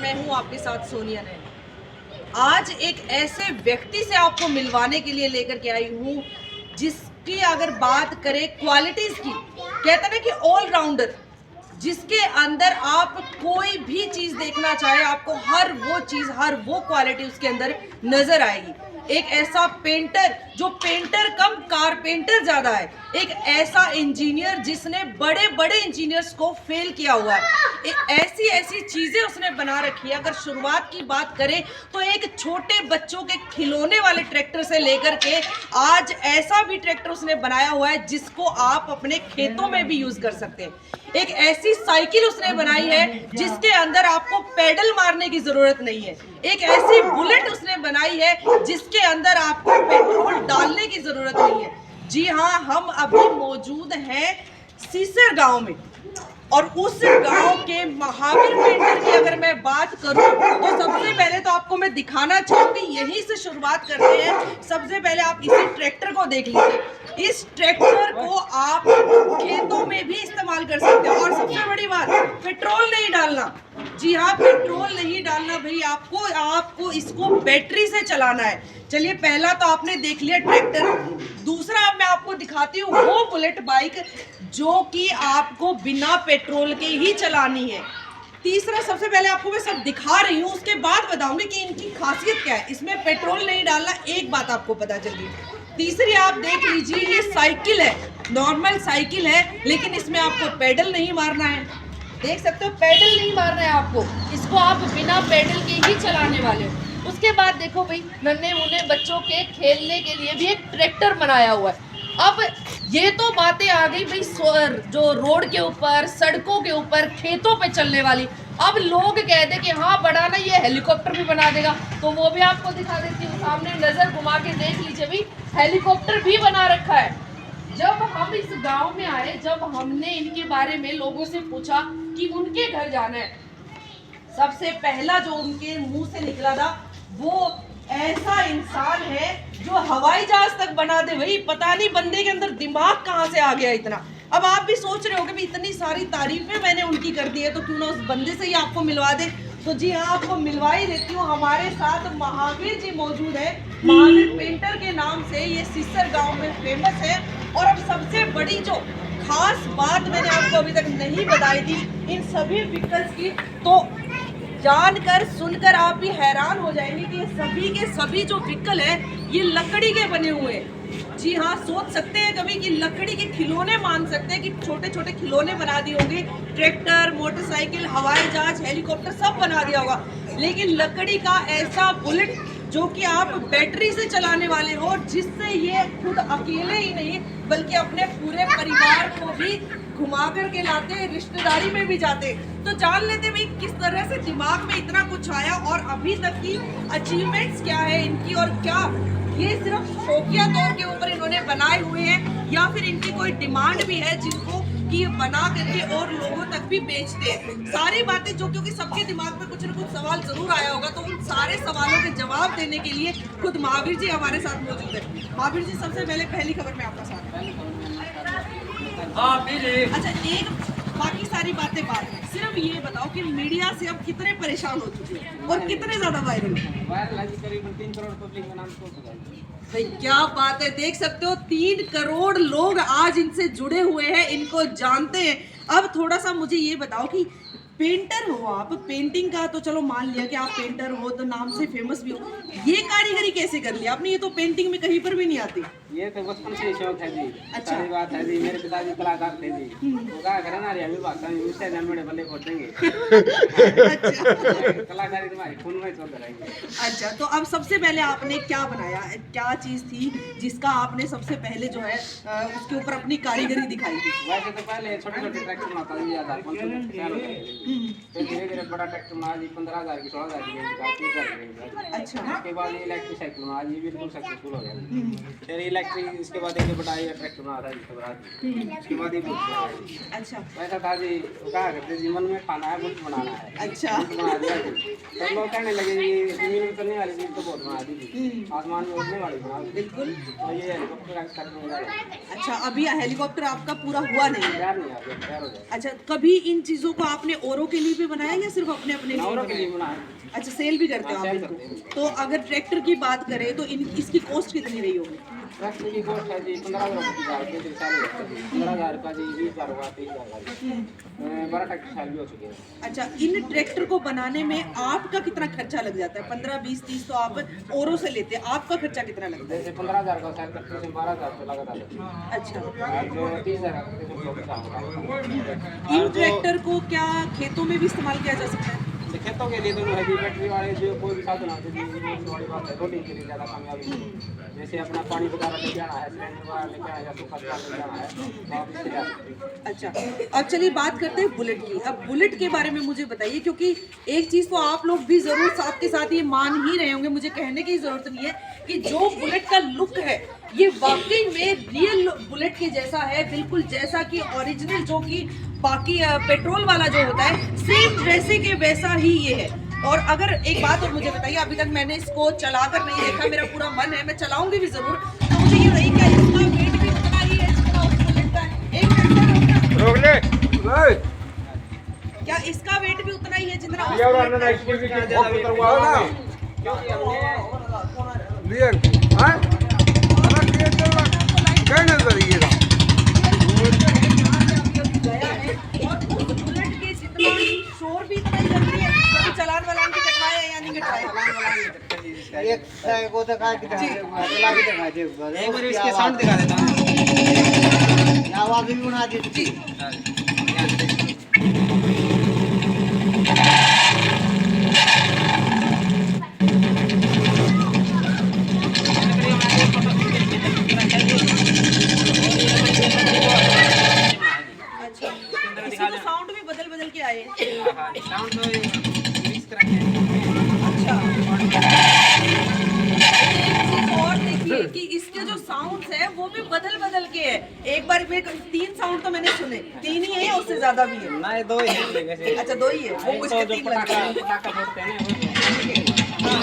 मैं हूं आपके साथ सोनिया नैन। आज एक ऐसे व्यक्ति से आपको मिलवाने के लिए लेकर के आई हूं जिसकी अगर बात करें क्वालिटीज की, कहते ना कि ऑलराउंडर, जिसके अंदर आप कोई भी चीज देखना चाहे आपको हर वो चीज, हर वो क्वालिटी उसके अंदर नजर आएगी। एक ऐसा पेंटर जो पेंटर कम कारपेंटर ज्यादा है, एक ऐसा इंजीनियर जिसने बड़े बड़े इंजीनियर्स को फेल किया हुआ है, ऐसी ऐसी चीजें उसने बना रखी है। अगर शुरुआत की बात करें तो एक छोटे बच्चों के खिलौने वाले ट्रैक्टर से लेकर के आज ऐसा भी ट्रैक्टर उसने बनाया हुआ है जिसको आप अपने खेतों में भी यूज कर सकते हैं। एक ऐसी साइकिल उसने बनाई है जिसके अंदर आपको पेडल मारने की जरूरत नहीं है। एक ऐसी बुलेट उसने बनाई है जिसके अंदर आपको पेट्रोल डालने की जरूरत नहीं है। जी हाँ, हम अभी मौजूद हैं सीसर गांव में, और उस गांव के महावीर पेंटर की अगर मैं बात करूं तो सबसे पहले तो आपको मैं दिखाना चाहूंगी, यहीं से शुरुआत करते हैं। सबसे पहले आप इसी ट्रैक्टर को देख लीजिए। इस ट्रैक्टर को आप खेतों में भी इस्तेमाल कर सकते हो, और सबसे बड़ी बात, पेट्रोल नहीं डालना। जी हाँ, पेट्रोल नहीं डालना भाई, आपको इसको बैटरी से चलाना है। चलिए, पहला तो आपने देख लिया ट्रैक्टर। दूसरा अब मैं आपको दिखाती हूँ वो बुलेट बाइक जो कि आपको बिना पेट्रोल के ही चलानी है। तीसरा, सबसे पहले आपको मैं सब दिखा रही हूँ, उसके बाद बताऊंगी कि इनकी खासियत क्या है। इसमें पेट्रोल नहीं डालना, एक बात आपको पता चल गई। तीसरी, आप देख लीजिए, ये साइकिल है, नॉर्मल साइकिल है, लेकिन इसमें आपको पेडल नहीं मारना है। देख सकते हो, पेडल नहीं मारना है आपको, इसको आप बिना पेडल के ही चलाने वाले हो। उसके बाद देखो भाई, नन्हे मुन्ने बच्चों के खेलने के लिए भी एक ट्रैक्टर बनाया हुआ है। अब ये तो बातें आ गई भाई जो रोड के ऊपर, सड़कों के ऊपर, खेतों पे चलने वाली। अब लोग कहते कि हाँ बड़ा ना, ये हेलीकॉप्टर भी बना देगा, तो वो भी आपको दिखा देती हूँ। सामने नजर घुमा के देख लीजिए भाई, हेलीकॉप्टर भी बना रखा है। जब हम इस गांव में आए, जब हमने इनके बारे में लोगों से पूछा कि उनके घर जाना है, सबसे पहला जो उनके मुंह से निकला था वो ऐसा इंसान है जो हवाई जहाज तक बना दे। भाई पता नहीं बंदे के अंदर दिमाग कहाँ से आ गया इतना। अब आप भी सोच रहे होगे भी इतनी सारी तारीफें मैंने उनकी कर दी है तो क्यों ना उस बंदे से ही आपको मिलवा दे। तो जी हाँ, आपको मिलवा ही देती हूँ। हमारे साथ महावीर जी मौजूद है। महावीर पेंटर के नाम से ये सीसर गांव में फेमस है। और अब सबसे बड़ी जो खास बात मैंने आपको अभी तक नहीं बताई थी इन सभी व्हीकल्स की, तो जानकर सुनकर आप भी हैरान हो जाएंगे कि ये सभी के सभी जो व्हीकल है ये लकड़ी के बने हुए हैं। जी हाँ, सोच सकते हैं कभी कि लकड़ी के खिलौने, मान सकते हैं कि छोटे छोटे खिलौने बना दिए होंगे, ट्रैक्टर, मोटरसाइकिल, हवाई जहाज, हेलीकॉप्टर सब बना दिया होगा, लेकिन लकड़ी का ऐसा बुलेट जो कि आप बैटरी से चलाने वाले हो, जिससे ये खुद अकेले ही नहीं बल्कि अपने पूरे परिवार को भी घुमा कर के लाते, रिश्तेदारी में भी जाते। तो जान लेते भाई किस तरह से दिमाग में इतना कुछ आया और अभी तक की अचीवमेंट्स क्या है इनकी, और क्या ये सिर्फ शौकिया तौर के ऊपर इन्होंने बनाए हुए हैं या फिर इनकी कोई डिमांड भी है जिनको कि ये बना करके और लोगों तक भी बेचते हैं। सारी बातें जो, क्योंकि सबके दिमाग में कुछ ना कुछ सवाल जरूर आया होगा, तो उन सारे सवालों के जवाब देने के लिए खुद महावीर जी हमारे साथ मौजूद है। महावीर जी, सबसे पहले पहली खबर में आपका साथ है। अच्छा, एक बाकी सारी बातें बाद में, सिर्फ ये बताओ कि मीडिया से अब कितने परेशान हो चुके हैं और कितने ज्यादा वायरल करीबन 3 करोड़ पब्लिक का नाम भाई क्या बात है, देख सकते हो 3 करोड़ लोग आज इनसे जुड़े हुए हैं, इनको जानते हैं। अब थोड़ा सा मुझे ये बताओ कि पेंटर हो आप, पेंटिंग का तो चलो मान लिया कि आप पेंटर हो तो नाम से फेमस भी हो, ये कारीगरी कैसे कर लिया आपने? ये तो पेंटिंग में कहीं पर भी नहीं आती। ये तो बचपन से शौक है जी। अच्छा, सारी बात है जी, मेरे पिताजी कलाकार थे जी। वो कहा करें ना, अभी भाषा में उससे जन्मड़े भले खोटेंगे। अच्छा, कलाकारी तुम्हारी खून में चल रहेगी। अच्छा, तो अब सबसे पहले आपने क्या बनाया, क्या चीज थी जिसका आपने सबसे पहले जो है उसके ऊपर अपनी कारीगरी दिखाई थी? वैसे तो पहले छोटे छोटे ट्रैक्टर बनाता था, 1500 फिर धीरे धीरे बड़ा ट्रैक्टर बना जी, 15,000 की, 16,000 की। अच्छा, उसके बाद ये इलेक्ट्रिक साइकिल बना जी, बिल्कुल सक्सेसफुल हो गया। फिर इलेक्ट्रिक, इसके बाद एक बड़ा ये ट्रैक्टर बना था जिसके बाद, उसके बाद ये अच्छा, वैसा था जी। कहा करते जीवन में खाना है, कुछ बनाना है। अच्छा, बना दिया जी। तो लोग कहने लगे जी जमीन में चलने वाली चीज तो बहुत बना दी, आसमान में उड़ने वाली बना दी। बिल्कुल। तो ये हेलीकॉप्टर। अच्छा, अभी हेलीकॉप्टर आपका पूरा हुआ नहीं है? तैयार नहीं, तैयार हो जाए। अच्छा, कभी इन चीजों को आपने और औरों के लिए भी बनाया या सिर्फ अपने अपने औरों के लिए बनाया? बना है। अच्छा, सेल भी करते हो हाँ, आप सेल इनको? करते हैं। तो अगर ट्रैक्टर की बात करें तो इसकी कॉस्ट कितनी रही होगी? ट्रैक्टर की कॉस्ट है जी 15,000 रुपये की चालू है जी। 15,000 रुपये जी, 20,000 हुआ, 30,000 का 12 ट्रैक्टर साल भी हो चुके हैं। अच्छा, इन ट्रैक्टर को बनाने में आपका कितना खर्चा लग जाता है? 15, 20, 30 तो आप औरों से लेते हैं, आपका खर्चा कितना लगता है? जैसे 15,000 का सेल करते हैं 12,000 रुपये लागत आता है। अच्छा, और जो 30,000 का करते हैं 24,000 इन ट्रैक्टर को क्या खेतों में भी इस्तेमाल किया जा सकता है? तो खेतों के लिए तो है जी, बैटरी वाले जो कोई भी साधन आते हैं जी, इससे बड़ी बात है, रोटी के लिए ज़्यादा कामयाबी है। जैसे अपना पानी वगैरह लेके आना है, सिलेंडर वगैरह लेके आना है या सूखा चावल लेके आना है, तो आप इससे जा सकते हैं। अच्छा, अब चलिए बात करते हैं बुलेट की। अब बुलेट के बारे में मुझे बताइए, क्योंकि एक चीज़ तो आप लोग भी ज़रूर साथ के साथ ये मान ही रहे होंगे, मुझे कहने की ज़रूरत नहीं है कि जो बुलेट का लुक है ये वाकई में रियल बुलेट के जैसा है, बिल्कुल जैसा कि ओरिजिनल जो कि बाकी पेट्रोल वाला जो होता है सेम वैसे के वैसा ही ये है। और अगर एक बात और मुझे बताइए, अभी तक मैंने इसको चलाकर नहीं देखा, मेरा पूरा मन है, मैं चलाऊंगी भी जरूर, तो मुझे ये बताइए क्या इसका वेट भी उतना ही है जितना उस बुलेट का है? एक मिनट रोक ले क्या इसका वेट भी उतना ही है जितना उस ये और बुलेट अन्ना का है? एक्सपीरियंस की बहुत उतरवा ना क्लियर हां अरे क्लियर चल क्या नजर ये रहा गया है और उस बुलेट के जितना ही शोर भी इतना ही करती है। कभी चलान वालान के कटवाए या नहीं कटवाए? एक को दिखा के चला के दिखा दे एक बार एक बार इसके साउंड दिखा देता हूँ। आवाज भी बना दी जी, अच्छा, इसमें तो साउंड भी बदल बदल के आए हैं। साउंड तो मिक्स करके अच्छा, और देखिए कि इसके जो साउंड्स है वो भी बदल बदल के है। एक बार में 3 साउंड तो मैंने सुने, 3 ही है या उससे ज्यादा भी है? ना, ये दो ही हैं वैसे। अच्छा, 2 ही है, वो एक मुझे तो जो 3 लग रहा है। पटाखा फोड़ते हैं ना, वो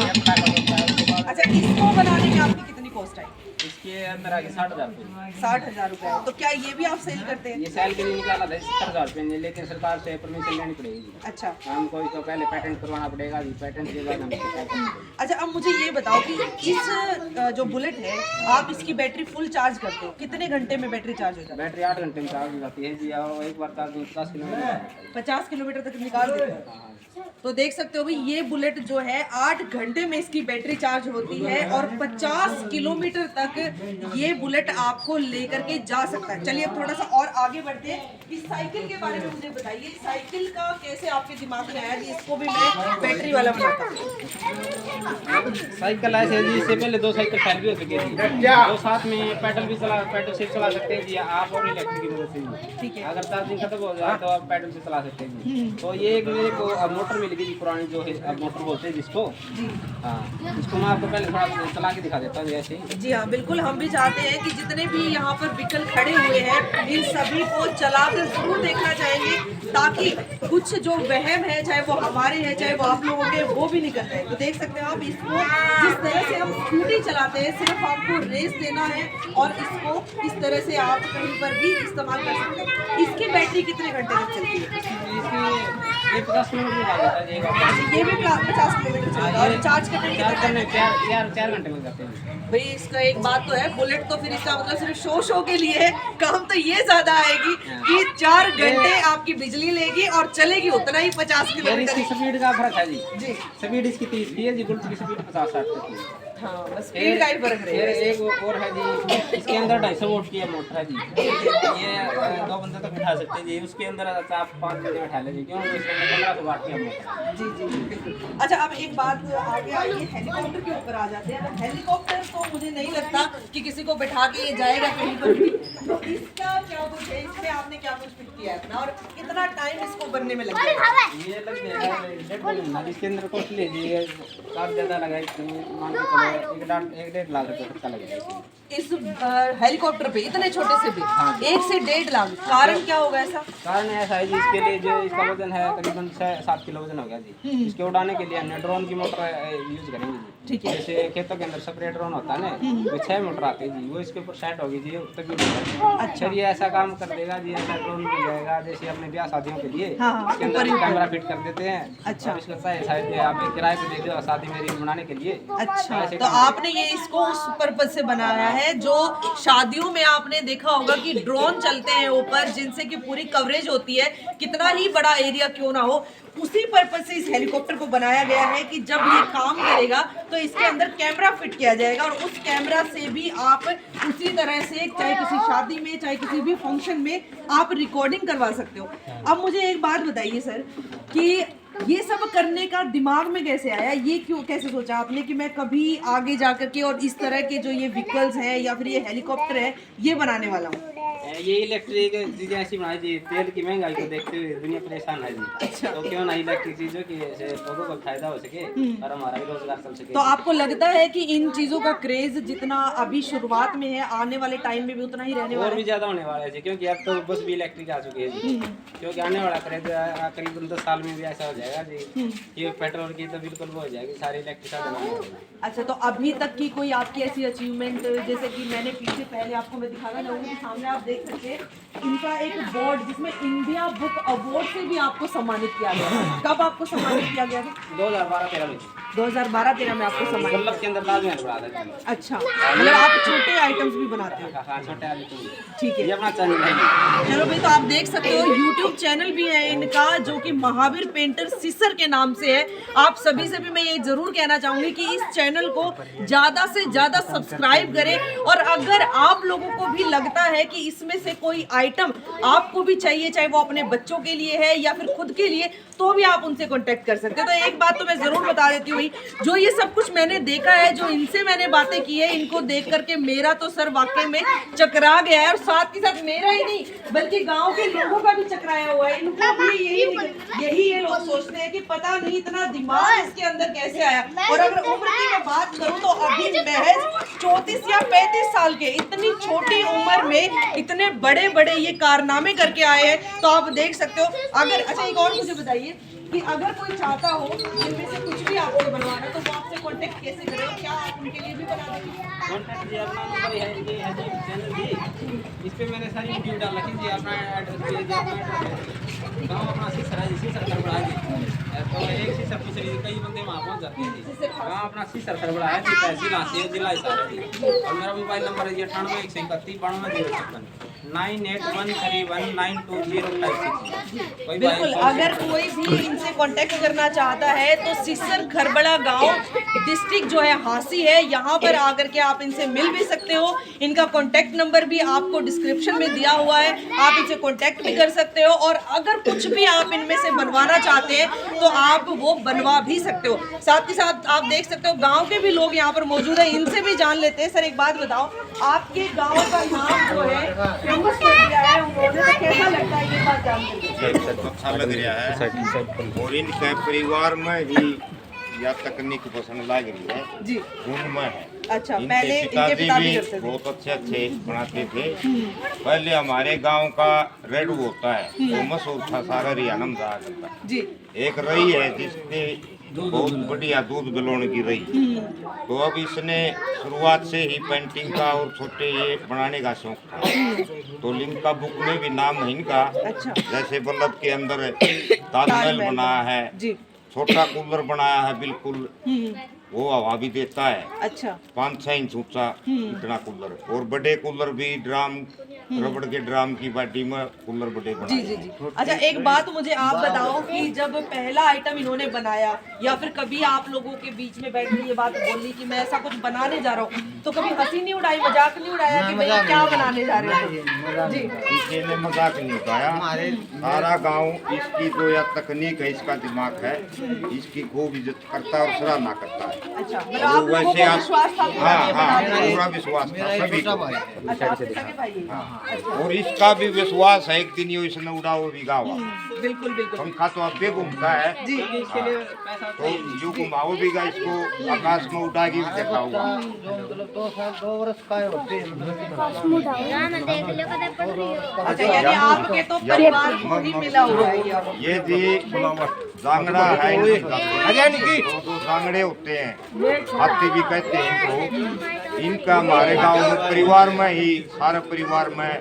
पटाखा फोड़ता है, उसके बाद अच्छा, इसको बनाने में आपकी कितनी कॉस्ट आई? इसके अंदर आगे 60,000 रुपये। 60,000 रुपए है। तो क्या ये भी आप सेल करते हैं? ये सेल के लिए निकाला था 70,000 रुपये में, लेकिन सरकार से परमिशन लेनी पड़ेगी। अच्छा, हमको इसको पहले पेटेंट करवाना पड़ेगा जी, पेटेंट के बाद हम इसको क्या करेंगे। अच्छा, अब मुझे ये बताओ कि इस जो बुलेट है आप इसकी बैटरी फुल चार्ज करते हो, कितने घंटे में बैटरी चार्ज हो जाती है? बैटरी 8 घंटे में चार्ज हो जाती है जी, और एक बार चार्ज में 50 किलोमीटर 50 किलोमीटर तक निकाल देते हो। तो देख सकते हो भाई, ये बुलेट जो है 8 घंटे में इसकी बैटरी चार्ज होती है और 50 किलोमीटर तक ये बुलेट आपको लेकर के जा सकता है। चलिए अब थोड़ा सा और आगे बढ़ते हैं। इस साइकिल के बारे में मुझे बताइए, साइकिल का कैसे आपके दिमाग में आया कि इसको भी मैं बैटरी वाला बनाता हूँ? साइकिल ऐसे है जी, इससे पहले 2 साइकिल फैल भी हो चुकी थी, तो साथ में पैडल से चला सकते हैं जी आप, और इलेक्ट्रिक की मदद से भी। ठीक है। अगर चार्जिंग खत्म हो जाए तो आप पैडल से चला सकते हैं जी। तो ये एक मेरे को अब मोटर मिल गई जी, पुरानी जो है अब मोटर बोलते हैं जिसको। हाँ, इसको मैं आपको पहले थोड़ा चला के दिखा देता हूँ ऐसे ही। जी हाँ, बिल्कुल, हम भी चाहते हैं कि जितने भी यहाँ पर व्हीकल खड़े हुए हैं इन सभी को चलाकर जरूर देखना चाहेंगे, ताकि कुछ जो वहम है, चाहे वो हमारे हैं चाहे वो आप लोगों के, वो भी निकल जाए। तो देख सकते हैं आप, इसको जिस तरह से हम स्कूटी चलाते हैं, सिर्फ आपको रेस देना है और इसको इस तरह से आप कहीं पर भी इस्तेमाल कर सकते हैं। इसकी बैटरी कितने घंटे तक चलती है? ये 50 किलोमीटर निकाल देता है जी एक बार। ये भी 50 किलोमीटर चलता है और चार्ज करने में चार्ज कितना करने टाइम? 4 घंटे लग जाते हैं। भाई इसका एक बात तो है, बुलेट तो फिर इसका मतलब सिर्फ शो के लिए है, काम तो ये ज्यादा आएगी कि 4 घंटे आपकी बिजली लेगी और चलेगी उतना ही 50 यार किलोमीटर। इसकी स्पीड का फर्क है जी। जी स्पीड इसकी 30 की है जी, बुलेट की स्पीड 50-60 तक की है। हाँ, बस स्पीड का ही फर्क फिर रहेगा। एक और है जी, इसके अंदर 250 वोल्ट की मोटर है जी। ये 2 बंदे तक बिठा सकते हैं जी, उसके अंदर आप 5 बंदे बैठा लीजिए, क्यों इसके अंदर 1500 वाट की मोटर है। जी जी बिल्कुल। अच्छा, अब एक बात आगे आइए, हेलीकॉप्टर के ऊपर आ जाते हैं। हेलीकॉप्टर तो मुझे नहीं लगता कि किसी को बैठा के ये जाएगा कहीं पर भी, तो इसका क्या कुछ है, इसमें आपने क्या कुछ फिट किया है अपना और कितना टाइम इसको बनने में लगेगा? ये लग जाएगा 1.5 महीना, इसके अंदर कॉस्टली है जी, चार्ज ज़्यादा लगा इसमें, मान के चलो 1.5 लाख रुपए खर्चा लगेगा इसमें। इस हेलीकॉप्टर पे इतने छोटे से भी 1 से 1.5 लाख, कारण क्या होगा ऐसा? कारण ऐसा है जी, इसके लिए जो इसका वजन है करीबन 6-7 किलो वजन हो गया जी। इसके उड़ाने के लिए हमने ड्रोन की मोटर यूज करेंगे जी। ठीक है। जैसे खेतों के अंदर स्प्रे ड्रोन होता है ना, वो 6 मोटर आते हैं जी, वो इसके ऊपर सेट होगी जी, तभी उड़ेगा। अच्छा, ये ऐसा काम कर देगा जी, ऐसा ड्रोन मिल जाएगा जैसे अपने ब्याह शादियों के लिए इसके अंदर कैमरा फिट कर देते हैं। अच्छा, और इसका शायद आप किराए पे दे दो शादी मेरी बनाने के लिए। अच्छा, तो आपने ये इसको उस पर्पज से बनाया है जो शादियों में आपने देखा होगा कि ड्रोन चलते हैं ऊपर, जिनसे कि पूरी कवरेज होती है, कितना ही बड़ा एरिया क्यों ना हो। उसी पर्पज से इस हेलीकॉप्टर को बनाया गया है कि जब ये काम करेगा तो इसके अंदर कैमरा फिट किया जाएगा और उस कैमरा से भी आप उसी तरह से चाहे किसी शादी में चाहे किसी भी फंक्शन में आप रिकॉर्डिंग करवा सकते हो। अब मुझे एक बात बताइए सर कि ये सब करने का दिमाग में कैसे आया, ये क्यों कैसे सोचा आपने कि मैं कभी आगे जा कर के और इस तरह के जो ये व्हीकल्स हैं या फिर ये हेलीकॉप्टर है ये बनाने वाला हूँ? ये इलेक्ट्रिक चीजें ऐसी बनाई जी, तेल की महंगाई को देखते हुए दुनिया परेशान है जी। अच्छा, तो क्यों ना इलेक्ट्रिक चीजों की ऐसे लोगों को फायदा हो सके और हमारा भी रोजगार चल सके। तो आपको लगता है कि इन चीजों का क्रेज जितना अभी शुरुआत में है आने वाले टाइम में भी उतना ही रहने वाला और है? भी ज्यादा होने वाला है जी, क्योंकि अब तो बस भी इलेक्ट्रिक आ चुकी है जी। क्योंकि आने वाला क्रेज करीबन 10 साल में भी ऐसा हो जाएगा जी, ये पेट्रोल की तो बिल्कुल वो हो जाएगी, सारी इलेक्ट्रिक साधन। अच्छा, तो अभी तक की कोई आपकी ऐसी अचीवमेंट, जैसे कि मैंने पीछे पहले आपको मैं दिखाना चाहूँगी कि सामने आप देख सकते हैं इनका एक बोर्ड जिसमें इंडिया बुक अवार्ड से भी आपको सम्मानित किया गया है। कब आपको सम्मानित किया गया था? 2012-13 में 2012-13 में आपको सम्मानित। गुल्लक के अंदर लाल महल बना था जी। अच्छा, मतलब आप छोटे आइटम्स भी बनाते हो? हाँ, छोटे आलू तो ठीक है, ये अपना चैनल है। चलो भाई, तो आप देख सकते हो यूट्यूब चैनल भी है इनका जो कि महावीर पेंटर सिसर के नाम से है। आप सभी से भी मैं ये जरूर कहना चाहूंगी कि इस चैनल को ज्यादा से ज्यादा सब्सक्राइब करें और अगर आप लोगों को भी लगता है कि इसमें से कोई आइटम आपको भी चाहिए, चाहे वो अपने बच्चों के लिए है या फिर खुद के लिए, तो भी आप उनसे कांटेक्ट कर सकते हो। तो एक बात तो मैं जरूर बता देती हूँ, जो ये सब कुछ मैंने देखा है, जो इनसे मैंने बातें की है, इनको देख करके मेरा तो सर वाकई में चकरा गया है और साथ ही साथ मेरा ही नहीं बल्कि गांव के लोगों का भी चकराया हुआ है। इनको भी यही ये लोग सोचते हैं कि पता नहीं इतना दिमाग इसके अंदर कैसे आया। और अगर उम्र की मैं बात करूं तो अभी महज 34 या 35 साल के इतनी छोटी उम्र में इतने बड़े बड़े ये कारनामे करके आए हैं। तो आप देख सकते हो। अगर अच्छा, एक और मुझे बताइए कि अगर कोई चाहता हो इनमें से कुछ भी आपको बनवाना तो वो आपसे कांटेक्ट कैसे करें? क्या आप उनके लिए भी बना देंगे? कॉन्टैक्ट जी, अपना नंबर है, ये है जी चैनल जी, इस पे मैंने सारी वीडियो डाल रखी जी। अपना एड्रेस दीजिए, अपना गाँव अपना सिसर है जी, सिसर खरबड़ा है जी। तो एक सिसर दूसरी कई बंदे वहाँ पहुँच जाते हैं जी। गाँव अपना सिसर खरबड़ा है जी, तहसील हासिल जिला हिसार है जी। और मेरा मोबाइल नंबर है जी 98-131-92-056 98-131-92-056। बिल्कुल, अगर कोई भी इनसे कांटेक्ट करना चाहता है तो सिसर खरबड़ा गांव डिस्ट्रिक्ट जो है हांसी है, यहाँ पर आकर के आप इनसे मिल भी सकते हो। इनका कांटेक्ट नंबर भी आपको डिस्क्रिप्शन में दिया हुआ है, आप इनसे कांटेक्ट भी कर सकते हो। और अगर कुछ भी आप इनमें से बनवाना चाहते हैं तो आप वो बनवा भी सकते हो। साथ ही साथ आप देख सकते हो गाँव के भी लोग यहाँ पर मौजूद है, इनसे भी जान लेते हैं। सर, एक बात बताओ, आपके गाँव का नाम जो है फेमस कर दिया है उन्होंने, तो कैसा लगता है ये बात जान करके? अच्छा लग रहा है और इनके परिवार में ही या तकनीक पसंद लग रही है जी। उनमें है। अच्छा, इनके पहले इनके पिताजी पिता भी भी करते थे। बहुत अच्छे बनाते थे। पहले हमारे गांव का रेडू होता है वो मशहूर था, सारा हरियाणा में जाया करता है जी। एक रही है जिसके बहुत बढ़िया दूध बिलोण की रही। तो अब इसने शुरुआत से ही पेंटिंग का और छोटे ये बनाने का शौक था। तो लिम्का बुक में भी नाम है इनका। अच्छा। जैसे बल्लभ के अंदर ताजमहल बनाया है, जी। छोटा कूलर बनाया है, बिल्कुल वो हवा भी देता है। अच्छा। 5-6 इंच ऊंचा इतना कूलर। और बड़े कूलर भी ड्राम, रबड़ के ड्राम की बाटी में कूलर बड़े बनाए। जी जी जी। अच्छा, एक बात मुझे आप बताओ कि जब पहला आइटम इन्होंने बनाया या फिर कभी आप लोगों के बीच में बैठ के ये बात बोली कि मैं ऐसा कुछ बनाने जा रहा हूँ, तो कभी हंसी नहीं उड़ाई, मजाक नहीं उड़ाया कि भैया क्या बनाने जा रहे हो? जी। किसी ने मजाक नहीं उठाया। सारा गांव इसकी जो या तकनीक है, इसका दिमाग है, इसकी खूब इज्जत करता है और सराहना करता है। अच्छा, मतलब आप लोगों को विश्वास था कि हाँ ये बना देगा? पूरा विश्वास था सभी को। अच्छा, आपके सगे भाई हैं? अच्छा, और इसका भी विश्वास है एक दिन ये इसने उड़ा वो भी गावा बिल्कुल बिल्कुल पंखा तो अब भी घूमता है जी। इसके लिए पैसा तो जो घुमाओ भी गा इसको आकाश में उड़ा के भी देखा होगा। जो मतलब 2 वर्ष का होते हैं मतलब अच्छा, यानी आपके तो परिवार को ही मिला हुआ है ये जी जांगड़ा है दो जांगड़े होते हैं हाथी भी कहते हैं इनको। इनका हमारे गांव में परिवार में ही सारे परिवार में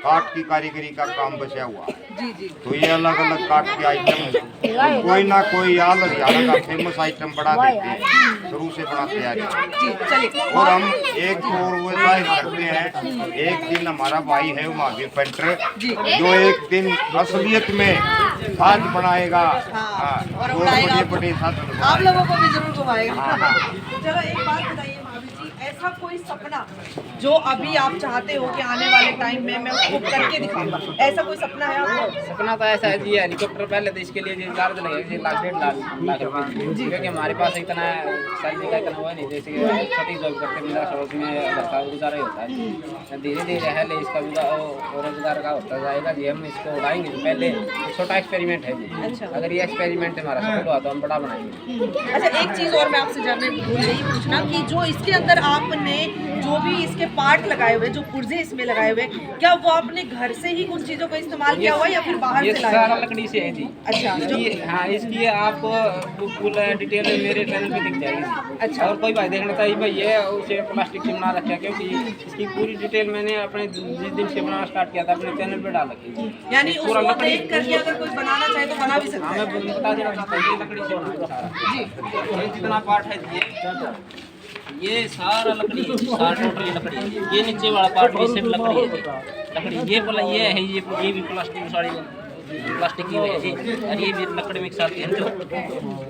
काठ की कारीगरी का काम बचा हुआ है। जी जी। तो ये अलग अलग काठ के आइटम कोई ना कोई अलग हरियाणा का फेमस आइटम बना देते हैं शुरू से बनाते आ रहे हैं। जी चलिए। और हम एक और वो जाहिर करते हैं एक दिन हमारा भाई है महावीर पेंटर जो एक दिन असलियत में साथ बनाएगा। हाँ, और वो उड़ाएगा। बड़े बड़े साथ आप लोगों को भी जरूर घुमाएगा। हाँ। चलो एक बात बताइए महावीर जी, ऐसा कोई सपना जो अभी आप चाहते हो कि आने वाले टाइम में मैं उसको करके दिखाऊंगा, ऐसा कोई सपना है आपका? सपना तो ऐसा है जी, हेलीकॉप्टर पहले तो इसके लिए जो चार्ज लगेगा जी 1.5 लाख रुपए, क्योंकि हमारे पास इतना सैलरी का इतना हुआ नहीं, जैसे छोटी जॉब करते मिला सोच में घर का गुजारा ही होता है। धीरे धीरे है ले इसका रोजगार का होता जाएगा जी। हम इसको उड़ाएंगे पहले एक छोटा एक्सपेरिमेंट है जी। अच्छा। अगर ये एक्सपेरिमेंट हमारा सफल हुआ तो हम बड़ा बनाएंगे। अच्छा, एक चीज और मैं आपसे जानने भूल गई पूछना कि जो इसके अंदर आपने जो भी इसके पार्ट लगाए हुए, जो पुर्जे इसमें लगाए हुए, क्या वो आपने घर से ही कुछ चीजों का इस्तेमाल किया हुआ या फिर बाहर ये से सारा लाए? लकड़ी से है जी। अच्छा, इसकी हाँ इसकी आपको फुल डिटेल मेरे चैनल पे दिख जाएगी। अच्छा। और कोई भाई देखना चाहिए भाई ये उसे प्लास्टिक से बना रखा है, क्योंकि इसकी पूरी डिटेल मैंने अपने जिस दिन से बनाना स्टार्ट किया था अपने चैनल पे डाल रखी है। यानी पूरा उसको लकड़ी- देख करके अगर कोई बनाना चाहे तो बना भी सकता हमें है। बता देना चाहता हूँ ये लकड़ी से बना है सारा जी। ये जितना पार्ट है ये सारा लकड़ी है, सारा टोटल लकड़ी है। ये नीचे वाला पार्ट भी सिर्फ लकड़ी है जी। लकड़ी ये है ये भी प्लास्टिक सारी प्लास्टिक की है जी। और ये भी लकड़ी मिक्स आती है जो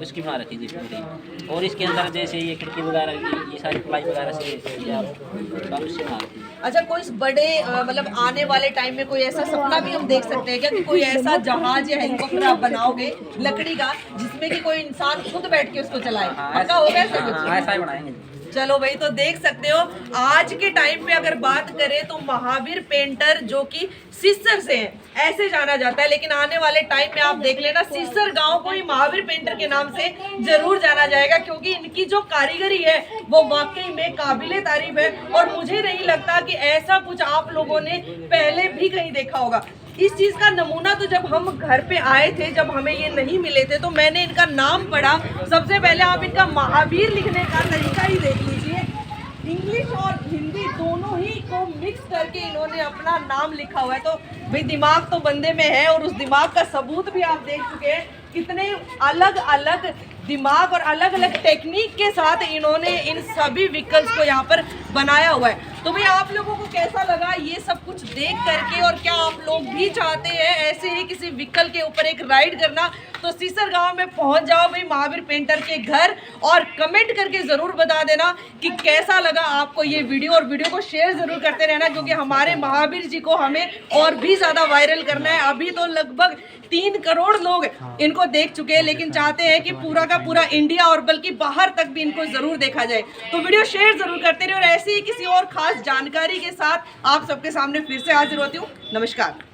उसकी बना रखी जी पूरी। और इसके अंदर जैसे ये खिड़की वगैरह ये सारी प्लाई वगैरह से ये आप सब से बना रखी है। अच्छा, कोई बड़े मतलब आने वाले टाइम में कोई ऐसा सपना भी हम देख सकते हैं क्या कि कोई ऐसा जहाज या हेलीकॉप्टर आप बनाओगे लकड़ी का जिसमें कि कोई इंसान खुद बैठ के उसको चलाए? पक्का होगा ऐसा कुछ? हाँ ऐसा ही बनाएंगे। चलो भाई, तो देख सकते हो आज के टाइम पे अगर बात करें तो महावीर पेंटर जो कि सिस्सर से हैं ऐसे जाना जाता है, लेकिन आने वाले टाइम में आप देख लेना सिस्सर गांव को ही महावीर पेंटर के नाम से जरूर जाना जाएगा, क्योंकि इनकी जो कारीगरी है वो वाकई में काबिले तारीफ है। और मुझे नहीं लगता कि ऐसा कुछ आप लोगों ने पहले भी कहीं देखा होगा। इस चीज का नमूना तो जब हम घर पे आए थे, जब हमें ये नहीं मिले थे, तो मैंने इनका नाम पढ़ा। सबसे पहले आप इनका महावीर लिखने का तरीका ही देख लीजिए। इंग्लिश और हिंदी दोनों ही को मिक्स करके इन्होंने अपना नाम लिखा हुआ है। तो भाई दिमाग तो बंदे में है, और उस दिमाग का सबूत भी आप देख चुके हैं। कितने अलग अलग दिमाग और अलग अलग टेक्निक के साथ इन्होंने इन सभी व्हीकल्स को यहाँ पर बनाया हुआ है। तो भाई आप लोगों को कैसा लगा ये सब कुछ देख करके, और क्या आप लोग भी चाहते हैं ऐसे ही किसी व्हीकल के ऊपर एक राइड करना? तो सिस्सर गांव में पहुंच जाओ भाई महावीर पेंटर के घर, और कमेंट करके ज़रूर बता देना कि कैसा लगा आपको ये वीडियो, और वीडियो को शेयर ज़रूर करते रहना, क्योंकि हमारे महावीर जी को हमें और भी ज़्यादा वायरल करना है। अभी तो लगभग 3 करोड़ लोग इनको देख चुके हैं, लेकिन चाहते हैं कि पूरा का पूरा इंडिया और बल्कि बाहर तक भी इनको जरूर देखा जाए। तो वीडियो शेयर जरूर करते रहिए, और ऐसी ही किसी और खास जानकारी के साथ आप सबके सामने फिर से हाजिर होती हूँ। नमस्कार।